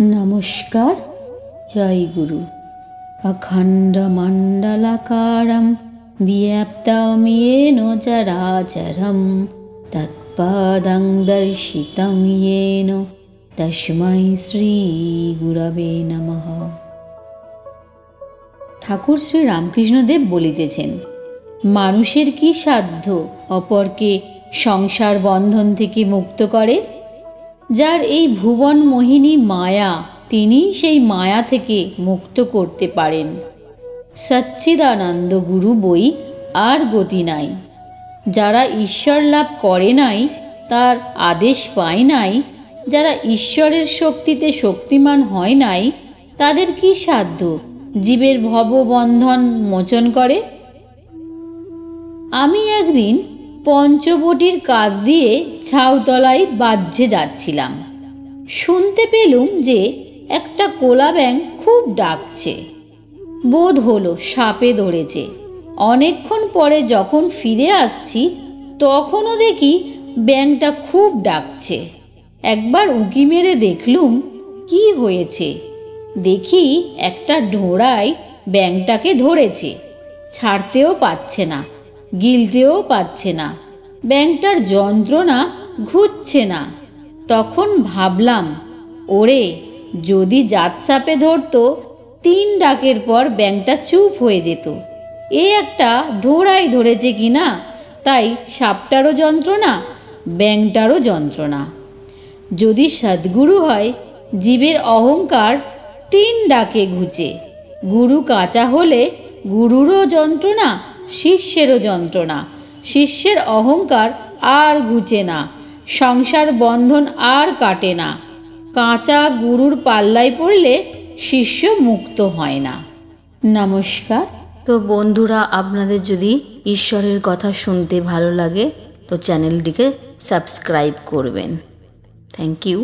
नमस्कार। जय गुरु। अखण्डमण्डलाकारं व्याप्तं येन चराचरं तत्पदं दर्शितं येन तस्मै श्री गुरवे नमः। ঠাকুর শ্রী রামকৃষ্ণদেব বলিতেছেন, মানুষের কি সাধ্য অপরকে সংসার বন্ধন থেকে মুক্ত করে? যার এই ভুবন মোহিনী মায়া, তিনি সেই মায়া থেকে মুক্ত করতে পারেন। সচ্চিদানন্দ গুরু বই আর গতি নাই। যারা ঈশ্বর লাভ করে নাই, তার আদেশ পায় নাই, যারা ঈশ্বরের শক্তিতে শক্তিমান হয় নাই, তাদের কি সাধ্য জীবের ভববন্ধন মোচন করে? আমি একদিন পঞ্চবটির কাছ দিয়ে ছাউতলায় বাহ্যে যাচ্ছিলাম। শুনতে পেলুম যে একটা কোলা ব্যাঙ খুব ডাকছে। বোধ হলো সাপে ধরেছে। অনেকক্ষণ পরে যখন ফিরে আসছি, তখনও দেখি ব্যাঙটা খুব ডাকছে। একবার উঁকি মেরে দেখলুম কি হয়েছে। দেখি একটা ঢোড়ায় ব্যাঙটাকে ধরেছে, ছাড়তেও পাচ্ছে না, গিলতেও পাচ্ছে না। ব্যাঙটার যন্ত্রণা ঘুচছে না। তখন ভাবলাম, ওরে, যদি জাত সাপে ধরতো, 3 ডাকের পর ব্যাঙটা চুপ হয়ে যেত। এ একটা ঢোড়াই ধরেছে কিনা, তাই সাপটারও যন্ত্রণা, ব্যাঙটারও যন্ত্রণা। যদি সদ্গুরু হয়, জীবের অহংকার 3 ডাকে ঘুচে। গুরু কাঁচা হলে গুরুরও যন্ত্রণা, শিষ্যেরও যন্ত্রণা। শিষ্যের অহংকার আর ঘুচে না, সংসার বন্ধন আর কাটে না। কাঁচা গুরুর পাল্লায় পড়লে শিষ্য মুক্ত হয় না। নমস্কার। তো বন্ধুরা, আপনাদের যদি ঈশ্বরের কথা শুনতে ভালো লাগে তো চ্যানেলটিকে সাবস্ক্রাইব করবেন। Thank you.